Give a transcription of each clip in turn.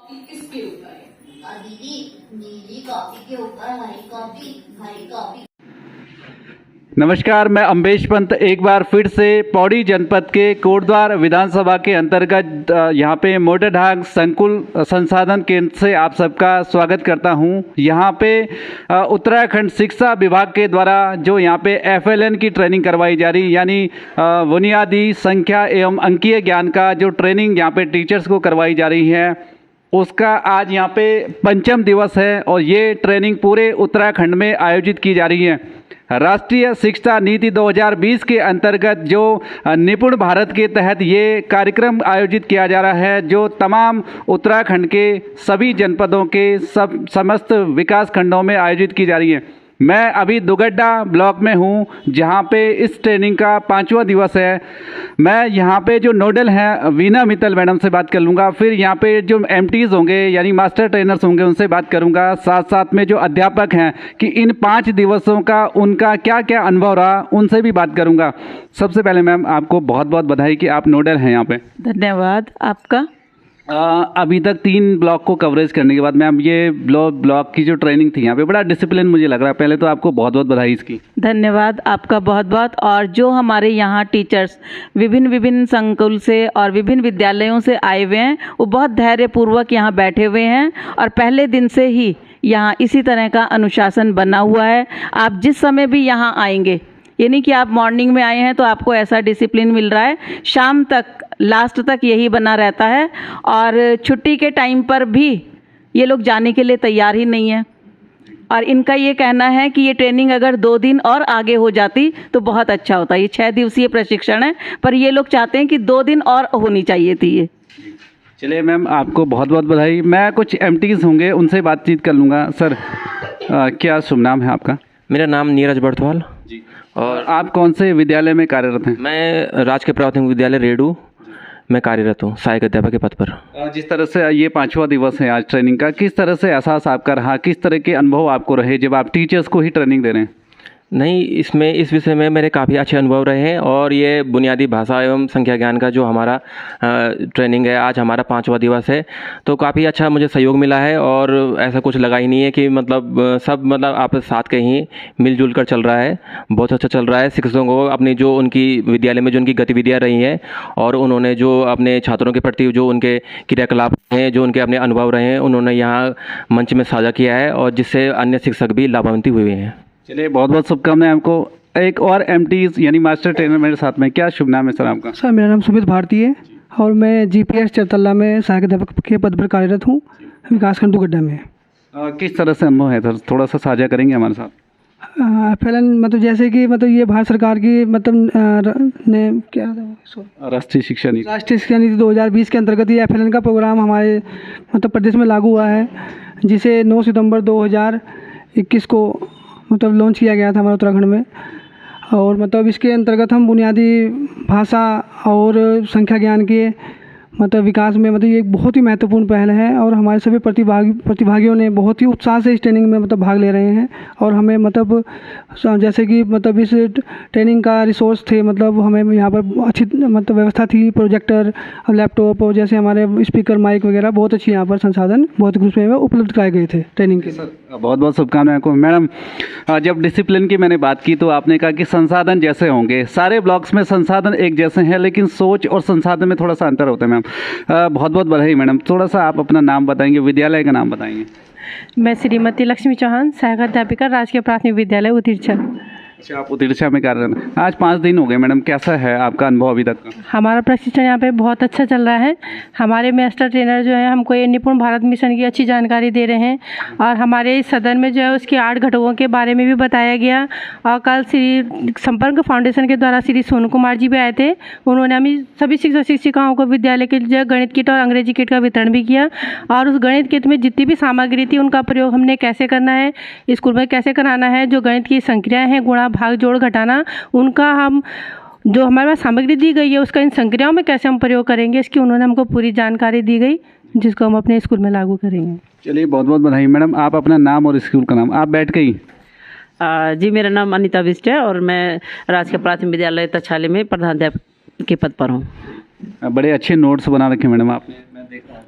किसके ऊपर है? दीदी, नीली कॉफी के ऊपर हरी कॉफी, हरी कॉफी। नमस्कार, मैं अम्बेश पंत एक बार फिर से पौड़ी जनपद के कोटद्वार विधानसभा के अंतर्गत यहाँ पे मोटरढांग संकुल संसाधन केंद्र से आप सबका स्वागत करता हूँ। यहाँ पे उत्तराखंड शिक्षा विभाग के द्वारा जो यहाँ पे FLN की ट्रेनिंग करवाई जा रही, यानी बुनियादी संख्या एवं अंकीय ज्ञान का जो ट्रेनिंग यहाँ पे टीचर्स को करवाई जा रही है, उसका आज यहाँ पे पंचम दिवस है और ये ट्रेनिंग पूरे उत्तराखंड में आयोजित की जा रही है। राष्ट्रीय शिक्षा नीति 2020 के अंतर्गत जो निपुण भारत के तहत ये कार्यक्रम आयोजित किया जा रहा है, जो तमाम उत्तराखंड के सभी जनपदों के समस्त विकास खंडों में आयोजित की जा रही है। मैं अभी दुगड्डा ब्लॉक में हूँ, जहाँ पे इस ट्रेनिंग का 5वां दिवस है। मैं यहाँ पे जो नोडल हैं वीना मित्तल मैडम से बात कर लूँगा, फिर यहाँ पे जो MTs होंगे यानी मास्टर ट्रेनर्स होंगे उनसे बात करूँगा, साथ साथ में जो अध्यापक हैं कि इन 5 दिवसों का उनका क्या क्या अनुभव रहा उनसे भी बात करूँगा। सबसे पहले मैम आपको बहुत बहुत बधाई कि आप नोडल हैं यहाँ पे। धन्यवाद आपका। अभी तक 3 ब्लॉक को कवरेज करने के बाद मैम ये ब्लॉक की जो ट्रेनिंग थी यहाँ पे बड़ा डिसिप्लिन मुझे लग रहा है। पहले तो आपको बहुत बहुत बधाई इसकी। धन्यवाद आपका बहुत बहुत। और जो हमारे यहाँ टीचर्स विभिन्न संकुल से और विभिन्न विद्यालयों से आए हुए हैं, वो बहुत धैर्यपूर्वक यहाँ बैठे हुए हैं और पहले दिन से ही यहाँ इसी तरह का अनुशासन बना हुआ है। आप जिस समय भी यहाँ आएंगे, ये नहीं कि आप मॉर्निंग में आए हैं तो आपको ऐसा डिसिप्लिन मिल रहा है, शाम तक लास्ट तक यही बना रहता है। और छुट्टी के टाइम पर भी ये लोग जाने के लिए तैयार ही नहीं है। और इनका ये कहना है कि ये ट्रेनिंग अगर 2 दिन और आगे हो जाती तो बहुत अच्छा होता। ये 6 दिवसीय प्रशिक्षण है, पर ये लोग चाहते हैं कि 2 दिन और होनी चाहिए थी ये। चलिए मैम, आपको बहुत बहुत बधाई। मैं कुछ MTs होंगे उनसे बातचीत कर लूँगा। सर क्या शुभ नाम है आपका? मेरा नाम नीरज बर्थवाल जी। और आप कौन से विद्यालय में कार्यरत हैं? मैं राजकीय प्राथमिक विद्यालय रेडू में कार्यरत हूँ, सहायक अध्यापक के पद पर। जिस तरह से ये 5वां दिवस है आज ट्रेनिंग का, किस तरह से एहसास आपका रहा, किस तरह के अनुभव आपको रहे जब आप टीचर्स को ही ट्रेनिंग दे रहे हैं? नहीं, इस विषय में मेरे काफ़ी अच्छे अनुभव रहे हैं। और ये बुनियादी भाषा एवं संख्या ज्ञान का जो हमारा ट्रेनिंग है, आज हमारा 5वां दिवस है, तो काफ़ी अच्छा मुझे सहयोग मिला है। और ऐसा कुछ लगा ही नहीं है कि सब आप साथ के ही मिलजुल कर चल रहा है, बहुत अच्छा चल रहा है। शिक्षकों को अपनी जो उनकी विद्यालय में जो उनकी गतिविधियाँ रही हैं और उन्होंने जो अपने छात्रों के प्रति जो उनके क्रियाकलाप हैं, जो उनके अपने अनुभव रहे हैं, उन्होंने यहाँ मंच में साझा किया है और जिससे अन्य शिक्षक भी लाभान्वित हुए हैं। चलिए बहुत बहुत शुभकामनाएं आपको। एक और MTs यानी मास्टर ट्रेनर मेरे साथ में, क्या शुभ नाम है सर आपका? सर मेरा नाम सुमित भारती है और मैं GPS चरतल्ला में सहायक अध्यापक के पद पर कार्यरत हूँ, विकासखंड दुगड्डा में। किस तरह से अनुभव है सर, थोड़ा सा साझा करेंगे हमारे साथ? FLN मतलब जैसे कि ये भारत सरकार की ने क्या राष्ट्रीय शिक्षा नीति 2020 के अंतर्गत ये FLN का प्रोग्राम हमारे प्रदेश में लागू हुआ है, जिसे 9 सितंबर 2021 को लॉन्च किया गया था हमारे उत्तराखंड में। और इसके अंतर्गत हम बुनियादी भाषा और संख्या ज्ञान के विकास में ये एक बहुत ही महत्वपूर्ण पहल है। और हमारे सभी प्रतिभागियों ने बहुत ही उत्साह से इस ट्रेनिंग में भाग ले रहे हैं। और हमें जैसे कि इस ट्रेनिंग का रिसोर्स थे, हमें यहाँ पर अच्छी व्यवस्था थी, प्रोजेक्टर, लैपटॉप और जैसे हमारे स्पीकर, माइक वगैरह बहुत अच्छी यहाँ पर संसाधन बहुत रूप में उपलब्ध कराए गए थे ट्रेनिंग के। बहुत बहुत शुभकामनाएं आपको। मैडम, जब डिसिप्लिन की मैंने बात की तो आपने कहा कि संसाधन जैसे होंगे, सारे ब्लॉक्स में संसाधन एक जैसे हैं, लेकिन सोच और संसाधन में थोड़ा सा अंतर होता है। मैम बहुत बहुत बधाई। मैडम थोड़ा सा आप अपना नाम बताएंगे, विद्यालय का नाम बताएंगे? मैं श्रीमती लक्ष्मी चौहान, सहायक अध्यापिका, राजकीय प्राथमिक विद्यालय उतिरछा। अच्छा, आप उतिरछा में कार्यरत हैं। आज 5 दिन हो गए मैडम, कैसा है आपका अनुभव अभी तक का? हमारा प्रशिक्षण यहाँ पे बहुत अच्छा चल रहा है। हमारे मास्टर ट्रेनर जो है हमको ये निपुण भारत मिशन की अच्छी जानकारी दे रहे हैं। और हमारे सदन में जो है उसके 8 घटकों के बारे में भी बताया गया। और कल श्री संपर्क फाउंडेशन के द्वारा श्री सोनू कुमार जी भी आए थे, उन्होंने हमें सभी शिक्षक शिक्षिकाओं को विद्यालय के जो गणित किट और अंग्रेजी किट का वितरण भी किया। और उस गणित किट में जितनी भी सामग्री थी उनका प्रयोग हमने कैसे करना है, स्कूल में कैसे कराना है, जो गणित की संक्रियाएँ हैं, गुणा भाग जोड़ घटाना, उनका हम जो हमारे पास सामग्री दी गई है उसका इन संक्रियाओं में कैसे हम प्रयोग करेंगे, इसकी उन्होंने हमको पूरी जानकारी दी गई, जिसको हम अपने स्कूल में लागू करेंगे। चलिए बहुत बहुत बधाई। मैडम आप अपना नाम और स्कूल का नाम, आप बैठ गई? जी, मेरा नाम अनीता बिस्ट है और मैं राजकीय प्राथमिक विद्यालय तछाली में प्रधानाध्यापक के पद पर हूँ। बड़े अच्छे नोट्स बना रखे मैडम आपने, मैं देख रहा हूँ।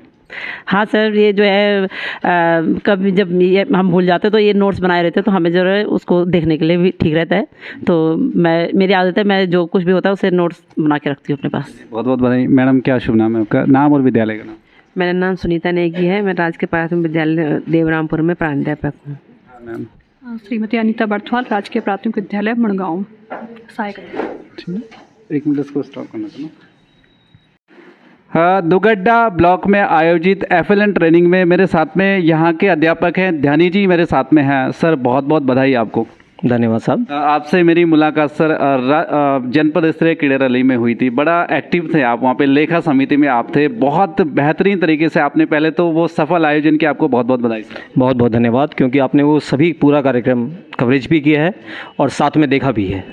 हाँ सर, ये जो है कभी जब ये हम भूल जाते तो ये नोट्स बनाए रहते तो हमें जो है उसको देखने के लिए भी ठीक रहता है। तो मेरी आदत है, मैं जो कुछ भी होता है उसे नोट्स बना के रखती हूँ अपने पास। बहुत बहुत बधाई मैडम। क्या शुभ नाम है आपका? नाम और विद्यालय का नाम? मेरा नाम सुनीता नेगी है। मैं राजकीय प्राथमिक विद्यालय देवरामपुर में प्राध्यापक हूँ। हाँ मैम। श्रीमती अनीता बर्थवाल, राजकीय प्राथमिक विद्यालय मड़गांव, सहायक। ठीक है, 1 मिनट इसको स्टॉप करना था ना। हाँ, दुगड्डा ब्लॉक में आयोजित FLN ट्रेनिंग में मेरे साथ में यहाँ के अध्यापक हैं, ध्यानी जी मेरे साथ में हैं। सर बहुत बहुत बधाई आपको। धन्यवाद साहब। आपसे मेरी मुलाकात सर जनपद स्तरीय क्रीड़ा रैली में हुई थी। बड़ा एक्टिव थे आप वहाँ पे, लेखा समिति में आप थे। बहुत बेहतरीन तरीके से आपने पहले तो वो सफल आयोजन किया, आपको बहुत बहुत बधाई सर। बहुत बहुत धन्यवाद, क्योंकि आपने वो सभी पूरा कार्यक्रम कवरेज भी किया है और साथ में देखा भी है।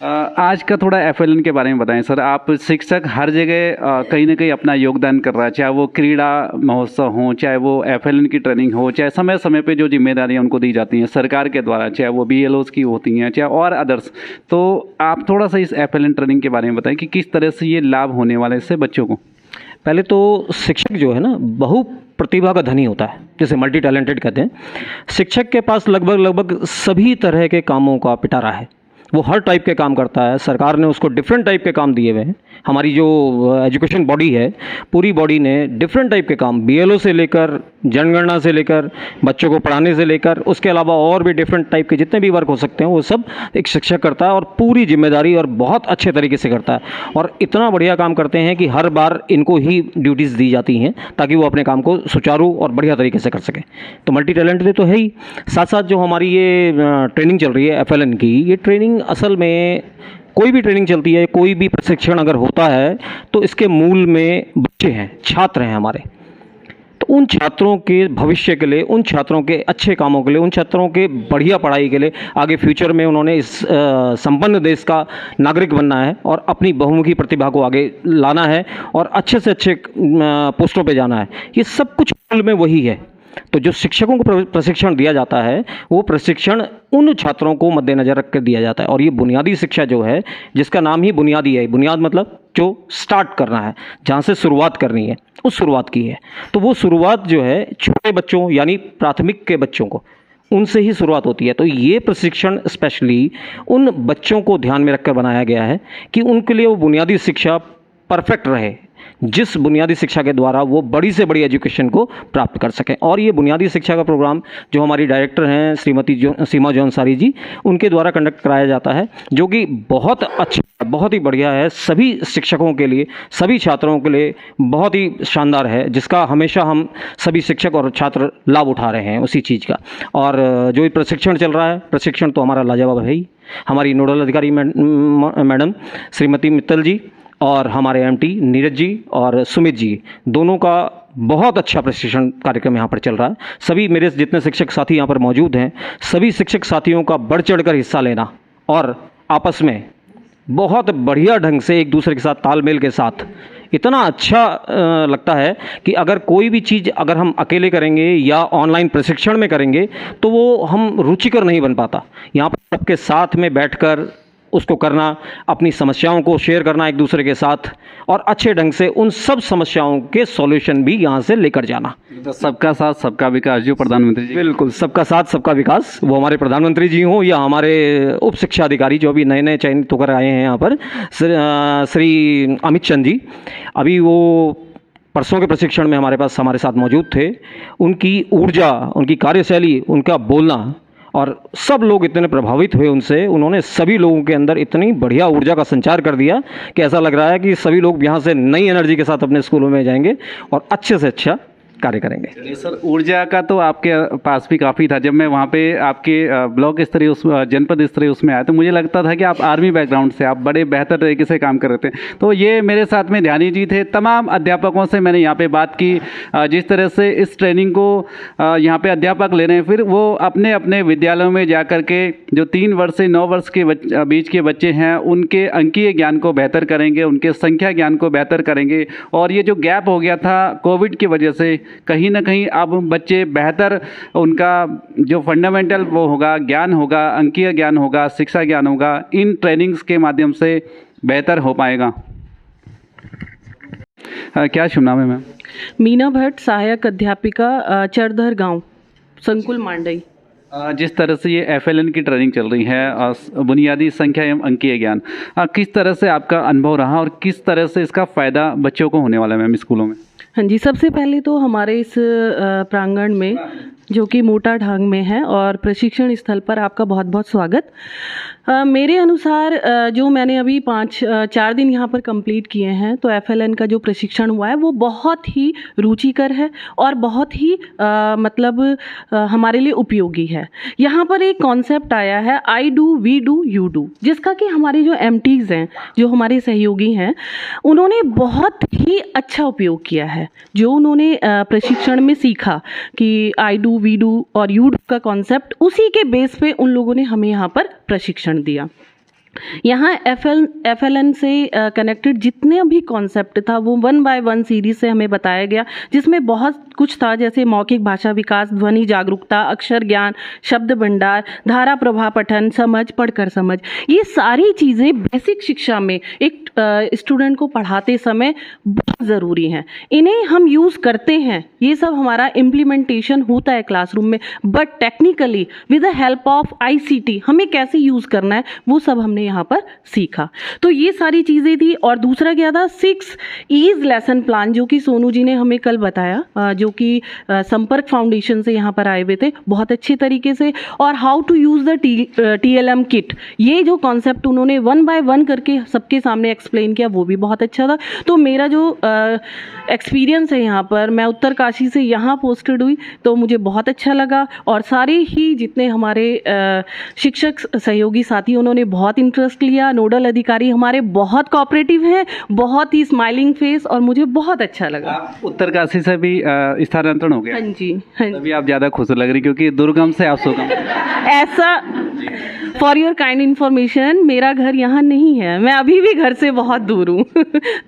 आज का थोड़ा FLN के बारे में बताएं सर। आप शिक्षक हर जगह कहीं ना कहीं अपना योगदान कर रहा है, चाहे वो क्रीड़ा महोत्सव हो, चाहे वो FLN की ट्रेनिंग हो, चाहे समय समय पे जो जिम्मेदारियां उनको दी जाती हैं सरकार के द्वारा, चाहे वो BLOs की होती हैं, चाहे और अदर्स। तो आप थोड़ा सा इस FLN ट्रेनिंग के बारे में बताएं कि किस तरह से ये लाभ होने वाला है इससे बच्चों को। पहले तो शिक्षक जो है ना, बहु प्रतिभा का धनी होता है, जिसे मल्टी टैलेंटेड कहते हैं। शिक्षक के पास लगभग सभी तरह के कामों का पिटारा है। वो हर टाइप के काम करता है। सरकार ने उसको डिफरेंट टाइप के काम दिए हुए हैं। हमारी जो एजुकेशन बॉडी है, पूरी बॉडी ने डिफरेंट टाइप के काम, BLO से लेकर जनगणना से लेकर बच्चों को पढ़ाने से लेकर उसके अलावा और भी डिफरेंट टाइप के जितने भी वर्क हो सकते हैं वो सब एक शिक्षक करता है, और पूरी जिम्मेदारी और बहुत अच्छे तरीके से करता है। और इतना बढ़िया काम करते हैं कि हर बार इनको ही ड्यूटीज़ दी जाती हैं ताकि वो अपने काम को सुचारू और बढ़िया तरीके से कर सकें। तो मल्टी टैलेंटेड तो है ही, साथ साथ जो हमारी ये ट्रेनिंग चल रही है FLN की, ये ट्रेनिंग असल में कोई भी ट्रेनिंग चलती है, कोई भी प्रशिक्षण अगर होता है तो इसके मूल में बच्चे हैं, छात्र हैं हमारे। तो उन छात्रों के भविष्य के लिए, उन छात्रों के अच्छे कामों के लिए, उन छात्रों के बढ़िया पढ़ाई के लिए, आगे फ्यूचर में उन्होंने इस संपन्न देश का नागरिक बनना है और अपनी बहुमुखी प्रतिभा को आगे लाना है और अच्छे से अच्छे पोस्टों पे जाना है। ये सब कुछ मूल में वही है। तो जो शिक्षकों को प्रशिक्षण दिया जाता है, वो प्रशिक्षण उन छात्रों को मद्देनजर रख कर दिया जाता है। और ये बुनियादी शिक्षा जो है, जिसका नाम ही बुनियादी है, बुनियाद मतलब जो स्टार्ट करना है, जहाँ से शुरुआत करनी है, उस शुरुआत की है। तो वो शुरुआत जो है छोटे बच्चों यानी प्राथमिक के बच्चों को, उनसे ही शुरुआत होती है। तो ये प्रशिक्षण स्पेशली उन बच्चों को ध्यान में रखकर बनाया गया है कि उनके लिए वो बुनियादी शिक्षा परफेक्ट रहे, जिस बुनियादी शिक्षा के द्वारा वो बड़ी से बड़ी एजुकेशन को प्राप्त कर सकें। और ये बुनियादी शिक्षा का प्रोग्राम जो हमारी डायरेक्टर हैं श्रीमती सीमा जौनसारी जी, उनके द्वारा कंडक्ट कराया जाता है, जो कि बहुत अच्छा, बहुत ही बढ़िया है। सभी शिक्षकों के लिए, सभी छात्रों के लिए बहुत ही शानदार है, जिसका हमेशा हम सभी शिक्षक और छात्र लाभ उठा रहे हैं उसी चीज़ का। और जो प्रशिक्षण चल रहा है, प्रशिक्षण तो हमारा लाजवाब है ही। हमारी नोडल अधिकारी मैडम श्रीमती मित्तल जी और हमारे MT नीरज जी और सुमित जी, दोनों का बहुत अच्छा प्रशिक्षण कार्यक्रम यहाँ पर चल रहा है। सभी मेरे जितने शिक्षक साथी यहाँ पर मौजूद हैं, सभी शिक्षक साथियों का बढ़ चढ़कर हिस्सा लेना और आपस में बहुत बढ़िया ढंग से एक दूसरे के साथ तालमेल के साथ इतना अच्छा लगता है कि अगर कोई भी चीज़ अगर हम अकेले करेंगे या ऑनलाइन प्रशिक्षण में करेंगे तो वो हम रुचिकर नहीं बन पाता। यहाँ पर सबके साथ में बैठकर उसको करना, अपनी समस्याओं को शेयर करना एक दूसरे के साथ, और अच्छे ढंग से उन सब समस्याओं के सॉल्यूशन भी यहाँ से लेकर जाना। तो सबका साथ सबका विकास जो प्रधानमंत्री जी, बिल्कुल सबका साथ सबका विकास, वो हमारे प्रधानमंत्री जी हों या हमारे उप शिक्षा अधिकारी जो अभी नए नए चयनित होकर आए हैं यहाँ पर, श्री अमित चंद जी, अभी वो परसों के प्रशिक्षण में हमारे पास हमारे साथ मौजूद थे। उनकी ऊर्जा, उनकी कार्यशैली, उनका बोलना, और सब लोग इतने प्रभावित हुए उनसे। उन्होंने सभी लोगों के अंदर इतनी बढ़िया ऊर्जा का संचार कर दिया कि ऐसा लग रहा है कि सभी लोग यहाँ से नई एनर्जी के साथ अपने स्कूलों में जाएंगे और अच्छे से अच्छा कार्य करेंगे। सर ऊर्जा का तो आपके पास भी काफ़ी था। जब मैं वहाँ पे आपके ब्लॉक स्तरीय उस जनपद स्तरीय उसमें आया तो मुझे लगता था कि आप आर्मी बैकग्राउंड से, आप बड़े बेहतर तरीके से काम कर रहे थे। तो ये मेरे साथ में ध्यानी जी थे। तमाम अध्यापकों से मैंने यहाँ पे बात की, जिस तरह से इस ट्रेनिंग को यहाँ पे अध्यापक ले रहे हैं, फिर वो अपने अपने विद्यालयों में जा कर के जो 3 वर्ष से 9 वर्ष के बीच के बच्चे हैं उनके अंकीय ज्ञान को बेहतर करेंगे, उनके संख्या ज्ञान को बेहतर करेंगे। और ये जो गैप हो गया था कोविड की वजह से, कहीं ना कहीं अब बच्चे बेहतर, उनका जो फंडामेंटल वो होगा, ज्ञान होगा, अंकीय ज्ञान होगा, शिक्षा ज्ञान होगा, इन ट्रेनिंग्स के माध्यम से बेहतर हो पाएगा। क्या शुभ नाम है मैम? मीना भट्ट, सहायक अध्यापिका, चरधर गांव, संकुल मांडई। जिस तरह से ये FLN की ट्रेनिंग चल रही है, बुनियादी संख्या एवं अंकीय ज्ञान, किस तरह से आपका अनुभव रहा और किस तरह से इसका फ़ायदा बच्चों को होने वाला है मैम स्कूलों में? हाँ जी, सबसे पहले तो हमारे इस प्रांगण में जो कि मोटा ढांग में है और प्रशिक्षण स्थल पर आपका बहुत बहुत स्वागत। मेरे अनुसार जो मैंने अभी 4 दिन यहाँ पर कंप्लीट किए हैं, तो FLN का जो प्रशिक्षण हुआ है वो बहुत ही रुचिकर है और बहुत ही हमारे लिए उपयोगी है। यहाँ पर एक कॉन्सेप्ट आया है I do we do you do, जिसका कि हमारे जो MTs हैं, जो हमारे सहयोगी हैं, उन्होंने बहुत ही अच्छा उपयोग किया है। जो उन्होंने प्रशिक्षण में सीखा कि आई डू वी डू और यू डू का कॉन्सेप्ट, उसी के बेस पे उन लोगों ने हमें यहाँ पर प्रशिक्षण दिया। यहाँ FLN से कनेक्टेड जितने भी कॉन्सेप्ट था वो 1 by 1 सीरीज से हमें बताया गया, जिसमें बहुत कुछ था, जैसे मौखिक भाषा विकास, ध्वनि जागरूकता, अक्षर ज्ञान, शब्द भंडार, धारा प्रवाह पठन, समझ, पढ़कर समझ। ये सारी चीज़ें बेसिक शिक्षा में एक स्टूडेंट को पढ़ाते समय बहुत ज़रूरी हैं। इन्हें हम यूज़ करते हैं, ये सब हमारा इम्प्लीमेंटेशन होता है क्लासरूम में, but technically with the help of ICT हमें कैसे यूज़ करना है वो सब हमने यहाँ पर सीखा। तो ये सारी चीज़ें थी। और दूसरा क्या था, 6 E's लेसन प्लान, जो कि सोनू जी ने हमें कल बताया, जो कि संपर्क फाउंडेशन से यहाँ पर आए हुए थे बहुत अच्छे तरीके से। और how to use the TLM kit, ये जो कॉन्सेप्ट उन्होंने 1 by 1 करके सबके सामने एक्सप्लेन किया, वो भी बहुत अच्छा था। तो मेरा जो एक्सपीरियंस है यहाँ पर, मैं उत्तरकाशी से यहाँ पोस्टेड हुई, तो मुझे बहुत अच्छा लगा। और सारे ही जितने हमारे शिक्षक सहयोगी साथी, उन्होंने बहुत इंटरेस्ट लिया। नोडल अधिकारी हमारे बहुत कोऑपरेटिव हैं, बहुत ही स्माइलिंग फेस, और मुझे बहुत अच्छा लगा। उत्तरकाशी से भी स्थानांतरण हो गया? हाँ जी, हाँ जी। अभी आप ज़्यादा खुश लग रही, क्योंकि दुर्गम से आप सुगम। ऐसा फॉर योर काइंड इन्फॉर्मेशन, मेरा घर यहाँ नहीं है, मैं अभी भी घर से बहुत दूर हूँ।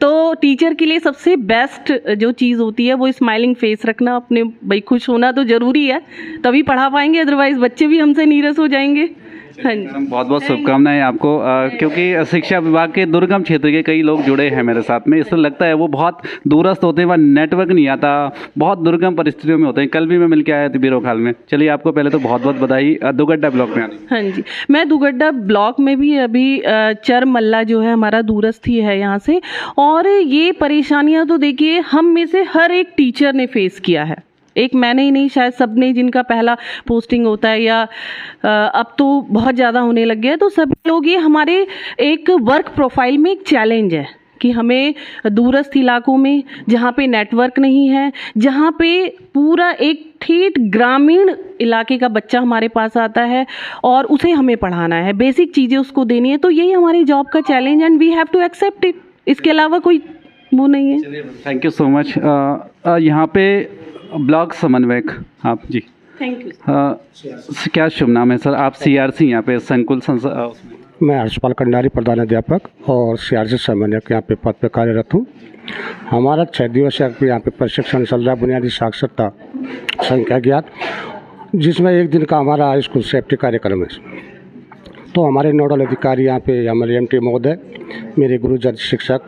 तो टीचर के लिए सबसे बेस्ट जो चीज़ होती है वो स्माइलिंग फेस रखना, अपने भाई खुश होना तो ज़रूरी है, तभी पढ़ा पाएंगे, अदरवाइज बच्चे भी हमसे नीरस हो जाएंगे। हाँ जी, बहुत बहुत शुभकामनाएं आपको, क्योंकि शिक्षा विभाग के दुर्गम क्षेत्र के कई लोग जुड़े हैं मेरे साथ में। इससे लगता है वो बहुत दूरस्थ होते हैं, वहाँ नेटवर्क नहीं आता, बहुत दुर्गम परिस्थितियों में होते हैं। कल भी मैं मिल के आया था बीरोखाल में। चलिए, आपको पहले तो बहुत बहुत बधाई दुगड्डा ब्लॉक में आने। हाँ जी, मैं दुगड्डा ब्लॉक में भी अभी चरमल्ला जो है हमारा दूरस्थ ही है यहाँ से। और ये परेशानियाँ तो देखिए हम में से हर एक टीचर ने फेस किया है, एक मैंने ही नहीं, शायद सबने, जिनका पहला पोस्टिंग होता है या अब तो बहुत ज़्यादा होने लग गया है, तो सभी लोग, ये हमारे एक वर्क प्रोफाइल में एक चैलेंज है कि हमें दूरस्थ इलाकों में, जहाँ पे नेटवर्क नहीं है, जहाँ पे पूरा एक ठेठ ग्रामीण इलाके का बच्चा हमारे पास आता है और उसे हमें पढ़ाना है, बेसिक चीज़ें उसको देनी है, तो यही हमारी जॉब का challenge, and we have to accept it. इसके अलावा कोई वो नहीं है। Thank you so much. यहाँ पे ब्लॉक समन्वयक आप जी, थैंक यू। क्या शुभ नाम है सर? आप CRC यहाँ पे संकुल मैं हर्षपाल कंडारी, प्रधान अध्यापक और CRC समन्वयक यहाँ पे पद पे कार्यरत हूँ। हमारा 6 दिवसीय यहाँ पे प्रशिक्षण चल रहा है, बुनियादी साक्षरता, संख्या ज्ञान, जिसमें 1 दिन का हमारा स्कूल सेफ्टी कार्यक्रम है। तो हमारे नोडल अधिकारी यहाँ पे हमारे MT महोदय, मेरे गुरुजन शिक्षक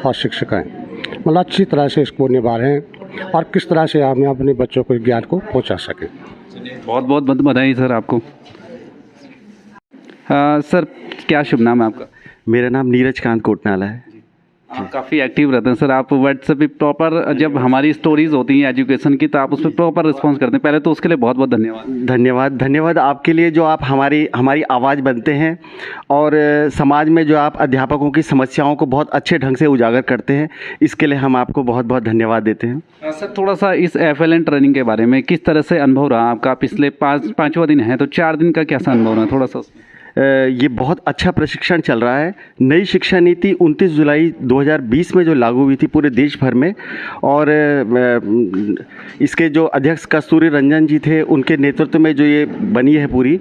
और शिक्षिकाएँ, मतलब अच्छी तरह से इसको निभा रहे हैं और किस तरह से हम अपने बच्चों को ज्ञान को पहुंचा सकें। बहुत बहुत बधाई सर आपको। सर, क्या शुभ नाम है आपका? मेरा नाम नीरज कांत कोटनाला है। काफ़ी एक्टिव रहते हैं सर आप व्हाट्सएप पे, प्रॉपर जब हमारी स्टोरीज होती हैं एजुकेशन की, तो आप उस पर प्रॉपर रिस्पॉन्स करते हैं। पहले तो उसके लिए बहुत बहुत धन्यवाद। धन्यवाद आपके लिए, जो आप हमारी आवाज़ बनते हैं और समाज में जो आप अध्यापकों की समस्याओं को बहुत अच्छे ढंग से उजागर करते हैं, इसके लिए हम आपको बहुत बहुत धन्यवाद देते हैं। सर, थोड़ा सा इस FLN ट्रेनिंग के बारे में किस तरह से अनुभव रहा आपका? पिछले 5वां दिन है, तो 4 दिन का कैसा अनुभव रहा, थोड़ा सा? ये बहुत अच्छा प्रशिक्षण चल रहा है। नई शिक्षा नीति 29 जुलाई 2020 में जो लागू हुई थी पूरे देश भर में, और इसके जो अध्यक्ष कस्तूरी रंजन जी थे, उनके नेतृत्व में जो ये बनी है पूरी,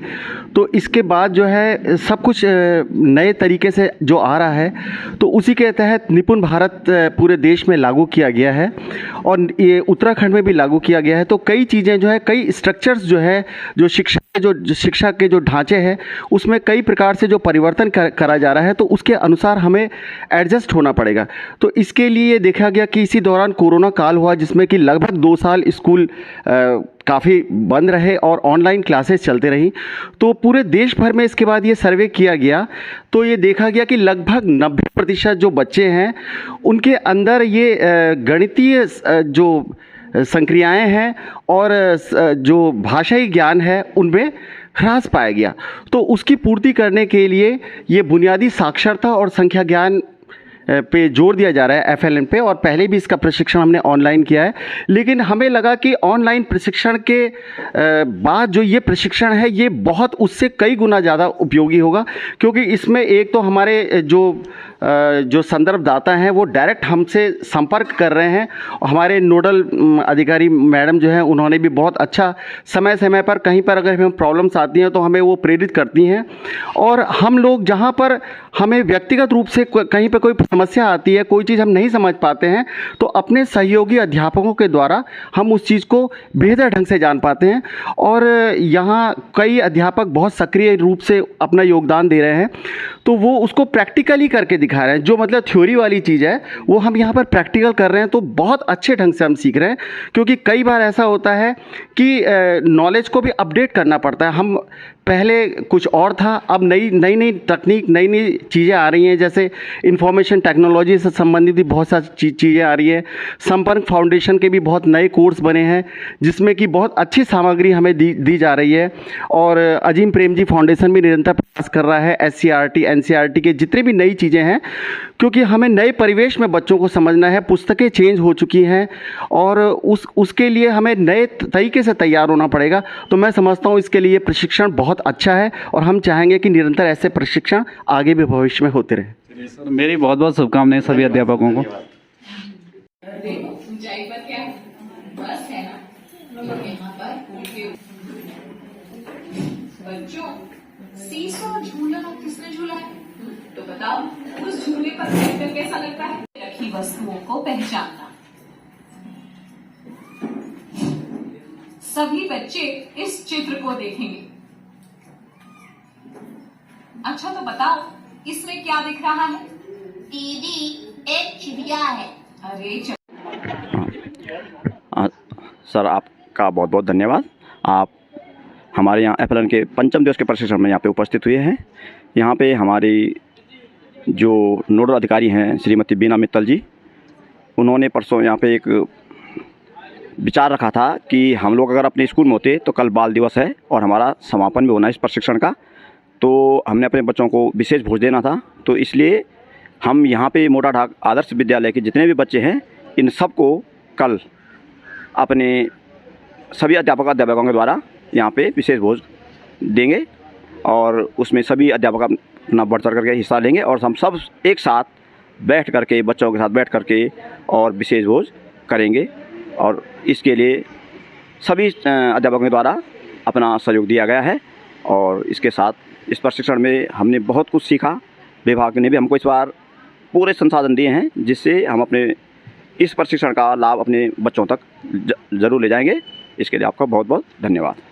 तो इसके बाद जो है सब कुछ नए तरीके से जो आ रहा है, तो उसी के तहत निपुण भारत पूरे देश में लागू किया गया है और ये उत्तराखंड में भी लागू किया गया है। तो कई चीज़ें जो है, कई स्ट्रक्चर्स जो है, जो शिक्षा के जो ढांचे हैं उसमें कई प्रकार से जो परिवर्तन करा जा रहा है, तो उसके अनुसार हमें एडजस्ट होना पड़ेगा। तो इसके लिए देखा गया कि इसी दौरान कोरोना काल हुआ, जिसमें कि लगभग 2 साल स्कूल काफ़ी बंद रहे और ऑनलाइन क्लासेस चलते रहीं। तो पूरे देश भर में इसके बाद ये सर्वे किया गया, तो ये देखा गया कि लगभग 90% जो बच्चे हैं उनके अंदर ये गणितीय जो संक्रियाएं हैं और जो भाषाई ज्ञान है उनमें ह्रास पाया गया। तो उसकी पूर्ति करने के लिए ये बुनियादी साक्षरता और संख्या ज्ञान पे जोर दिया जा रहा है FLN पे, और पहले भी इसका प्रशिक्षण हमने ऑनलाइन किया है। लेकिन हमें लगा कि ऑनलाइन प्रशिक्षण के बाद जो ये प्रशिक्षण है ये बहुत उससे कई गुना ज़्यादा उपयोगी होगा, क्योंकि इसमें एक तो हमारे जो संदर्भदाता हैं वो डायरेक्ट हमसे संपर्क कर रहे हैं। हमारे नोडल अधिकारी मैडम जो हैं उन्होंने भी बहुत अच्छा समय समय पर कहीं पर अगर हमें प्रॉब्लम्स आती हैं तो हमें वो प्रेरित करती हैं, और हम लोग जहाँ पर हमें व्यक्तिगत रूप से कहीं पर कोई समस्या आती है, कोई चीज़ हम नहीं समझ पाते हैं, तो अपने सहयोगी अध्यापकों के द्वारा हम उस चीज़ को बेहतर ढंग से जान पाते हैं। और यहाँ कई अध्यापक बहुत सक्रिय रूप से अपना योगदान दे रहे हैं, तो वो उसको प्रैक्टिकली करके दिखा रहे हैं। जो मतलब थ्योरी वाली चीज़ है वो हम यहाँ पर प्रैक्टिकल कर रहे हैं, तो बहुत अच्छे ढंग से हम सीख रहे हैं। क्योंकि कई बार ऐसा होता है कि नॉलेज को भी अपडेट करना पड़ता है। हम पहले कुछ और था, अब नई तकनीक, नई चीज़ें आ रही हैं, जैसे इंफॉर्मेशन टेक्नोलॉजी से संबंधित भी बहुत सारी चीज़ें आ रही हैं। संपर्क फाउंडेशन के भी बहुत नए कोर्स बने हैं जिसमें कि बहुत अच्छी सामग्री हमें दी जा रही है। और अजीम प्रेमजी फाउंडेशन भी निरंतर प्रयास कर रहा है, SCRT NCERT के जितने भी नई चीज़ें हैं, क्योंकि हमें नए परिवेश में बच्चों को समझना है। पुस्तकें चेंज हो चुकी हैं और उसके लिए हमें नए तरीके से तैयार होना पड़ेगा। तो मैं समझता हूँ इसके लिए प्रशिक्षण बहुत अच्छा है और हम चाहेंगे कि निरंतर ऐसे प्रशिक्षण आगे भी भविष्य में होते रहे। सर, मेरी बहुत बहुत शुभकामनाएं सभी अध्यापकों को। देखो ऊंचाई पर क्या है, बस है ना, तो यहाँ पर उनके बच्चों सीसॉ झूला किसने झूला है, तो बताओ उस झूले पर बैठकर कैसा लगता है। रखी वस्तुओं को पहचानना। सभी बच्चे इस चित्र को देखेंगे। अच्छा तो बताओ इसमें क्या दिख रहा है। दीदी एक चिड़िया है। अरे सर आपका बहुत बहुत धन्यवाद। आप हमारे यहाँ FLN के 5म दिवस के प्रशिक्षण में यहाँ पे उपस्थित हुए हैं। यहाँ पे हमारी जो नोडल अधिकारी हैं श्रीमती बीना मित्तल जी, उन्होंने परसों यहाँ पे एक विचार रखा था कि हम लोग अगर अपने स्कूल में होते तो कल बाल दिवस है और हमारा समापन भी होना है इस प्रशिक्षण का, तो हमने अपने बच्चों को विशेष भोज देना था। तो इसलिए हम यहाँ पे मोटा ढाक आदर्श विद्यालय के जितने भी बच्चे हैं इन सब को कल अपने सभी अध्यापकों के द्वारा यहाँ पे विशेष भोज देंगे और उसमें सभी अध्यापक अपना बढ़ चढ़ करके हिस्सा लेंगे और हम सब एक साथ बैठ करके बच्चों के साथ बैठ करके और विशेष भोज करेंगे। और इसके लिए सभी अध्यापकों के द्वारा अपना सहयोग दिया गया है और इसके साथ इस प्रशिक्षण में हमने बहुत कुछ सीखा। विभाग ने भी हमको इस बार पूरे संसाधन दिए हैं जिससे हम अपने इस प्रशिक्षण का लाभ अपने बच्चों तक ज़रूर ले जाएंगे। इसके लिए आपका बहुत बहुत धन्यवाद।